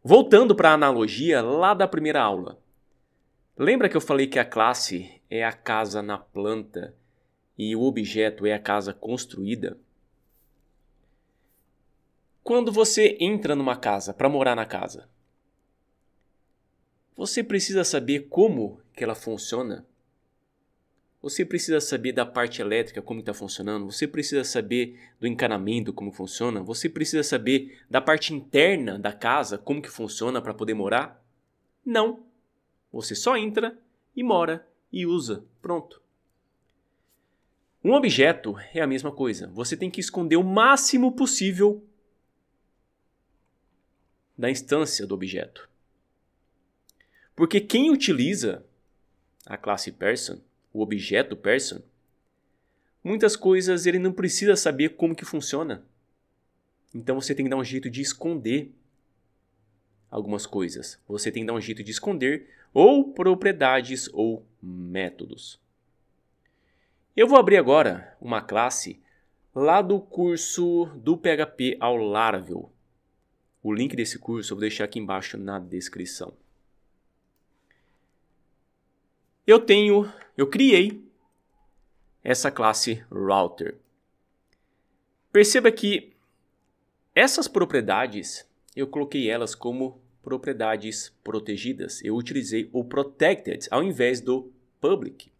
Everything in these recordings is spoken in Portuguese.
Voltando para a analogia lá da primeira aula. Lembra que eu falei que a classe é a casa na planta e o objeto é a casa construída? Quando você entra numa casa para morar na casa, você precisa saber como que ela funciona. Você precisa saber da parte elétrica, como está funcionando. Você precisa saber do encanamento, como funciona. Você precisa saber da parte interna da casa, como que funciona para poder morar. Não. Você só entra e mora e usa. Pronto. Um objeto é a mesma coisa. Você tem que esconder o máximo possível da instância do objeto. Porque quem utiliza a classe person, o objeto person, muitas coisas ele não precisa saber como que funciona. Então você tem que dar um jeito de esconder algumas coisas. Você tem que dar um jeito de esconder ou propriedades ou métodos. Eu vou abrir agora uma classe lá do curso do PHP ao Laravel. O link desse curso eu vou deixar aqui embaixo na descrição. Eu criei essa classe Router. Perceba que essas propriedades, eu coloquei elas como propriedades protegidas. Eu utilizei o protected ao invés do public.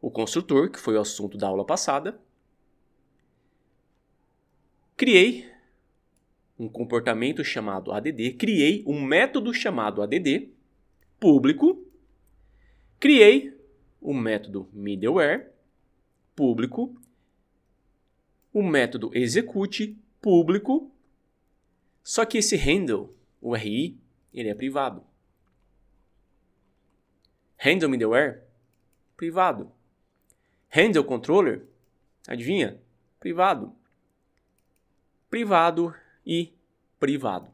O construtor, que foi o assunto da aula passada. Criei um comportamento chamado add. Criei um método chamado add, público. Criei o método middleware, público. O método execute, público. Só que esse handle, o RI, ele é privado. Handle middleware, privado. Handle controller, adivinha? Privado. Privado e privado.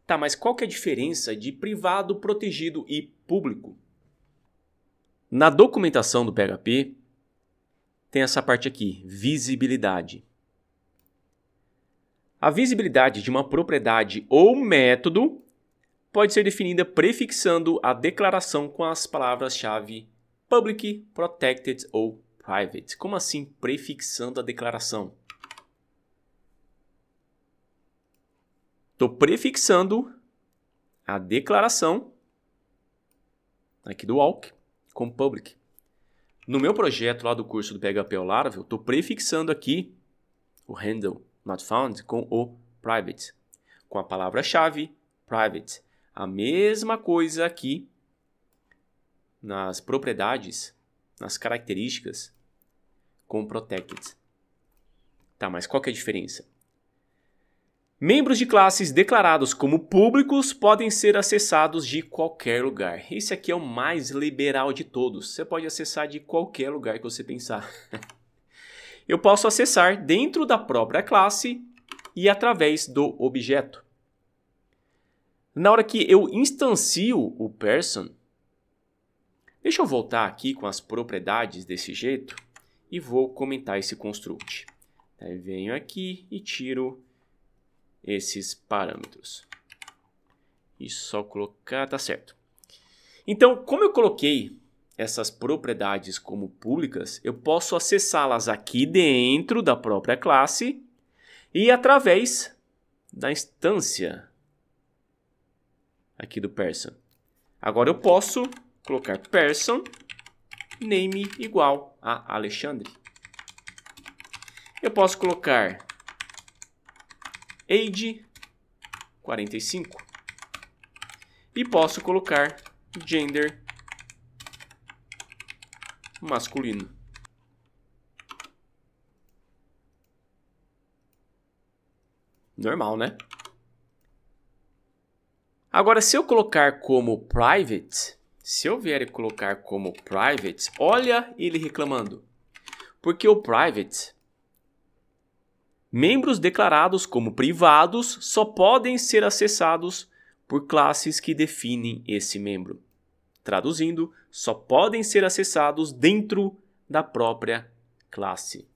Tá, mas qual que é a diferença de privado, protegido e público? Na documentação do PHP, tem essa parte aqui, visibilidade. A visibilidade de uma propriedade ou método pode ser definida prefixando a declaração com as palavras-chave public, protected ou private. Como assim prefixando a declaração? Estou prefixando a declaração aqui do walk com public. No meu projeto lá do curso do PHP ao Laravel, estou prefixando aqui o handle not found com o private, com a palavra-chave private. A mesma coisa aqui nas propriedades, nas características com protected. Tá, mas qual que é a diferença? Membros de classes declarados como públicos podem ser acessados de qualquer lugar. Esse aqui é o mais liberal de todos. Você pode acessar de qualquer lugar que você pensar. Eu posso acessar dentro da própria classe e através do objeto. Na hora que eu instancio o person, deixa eu voltar aqui com as propriedades desse jeito e vou comentar esse construct. Aí venho aqui e tiro esses parâmetros. E só colocar, tá certo. Então, como eu coloquei essas propriedades como públicas, eu posso acessá-las aqui dentro da própria classe e através da instância aqui do person. Agora eu posso colocar person name igual a Alexandre. Eu posso colocar age 45 e posso colocar gender masculino. Normal, né? Agora, se eu colocar como private, olha ele reclamando. Porque o private, membros declarados como privados só podem ser acessados por classes que definem esse membro. Traduzindo, só podem ser acessados dentro da própria classe.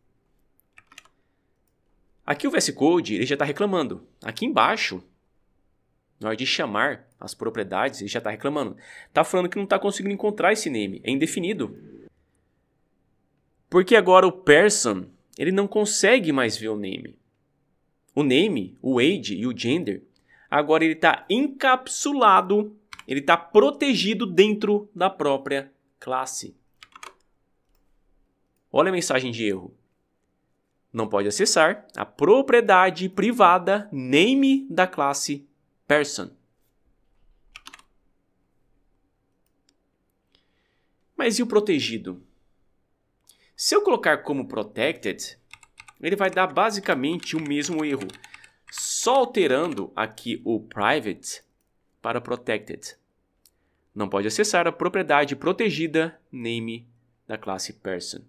Aqui o VS Code ele já está reclamando. Aqui embaixo, na hora de chamar as propriedades, ele já está reclamando. Está falando que não está conseguindo encontrar esse name. É indefinido. Porque agora o person ele não consegue mais ver o name. O name, o age e o gender, agora ele está encapsulado, ele está protegido dentro da própria classe. Olha a mensagem de erro. Não pode acessar a propriedade privada name da classe person. Mas e o protegido? Se eu colocar como protected, ele vai dar basicamente o mesmo erro, só alterando aqui o private para protected. Não pode acessar a propriedade protegida name da classe person.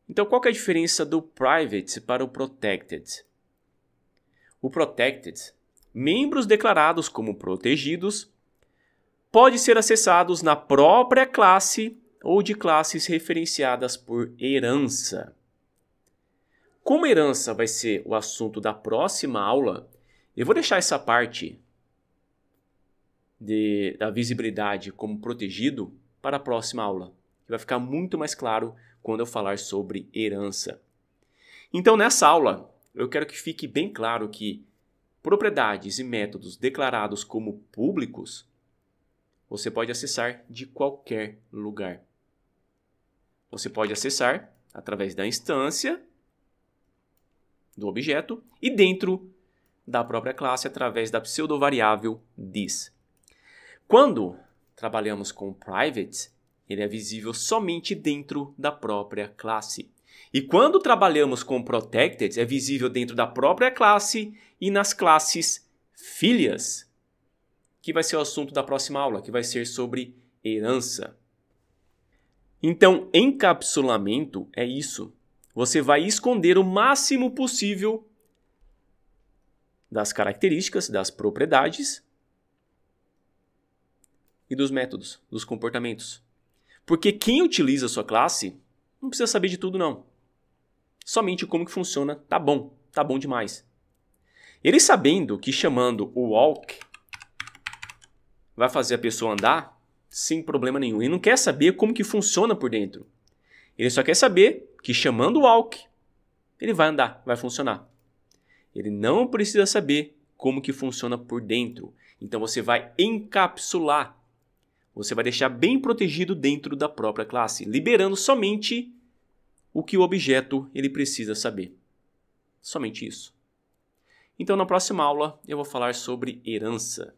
Então, qual que é a diferença do private para o protected? O protected, membros declarados como protegidos, pode ser acessados na própria classe ou de classes referenciadas por herança. Como herança vai ser o assunto da próxima aula, eu vou deixar essa parte da visibilidade como protegido para a próxima aula, que vai ficar muito mais claro quando eu falar sobre herança. Então, nessa aula, eu quero que fique bem claro que propriedades e métodos declarados como públicos, você pode acessar de qualquer lugar. Você pode acessar através da instância do objeto e dentro da própria classe através da pseudovariável this. Quando trabalhamos com private, ele é visível somente dentro da própria classe. E quando trabalhamos com protected, é visível dentro da própria classe e nas classes filhas, que vai ser o assunto da próxima aula, que vai ser sobre herança. Então, encapsulamento é isso. Você vai esconder o máximo possível das características, das propriedades e dos métodos, dos comportamentos. Porque quem utiliza a sua classe não precisa saber de tudo, não. Somente como que funciona, tá bom demais. Ele sabendo que chamando o walk vai fazer a pessoa andar sem problema nenhum. Ele não quer saber como que funciona por dentro. Ele só quer saber que chamando o walk, ele vai andar, vai funcionar. Ele não precisa saber como que funciona por dentro. Então você vai encapsular. Você vai deixar bem protegido dentro da própria classe, liberando somente o que o objeto ele precisa saber. Somente isso. Então na próxima aula eu vou falar sobre herança.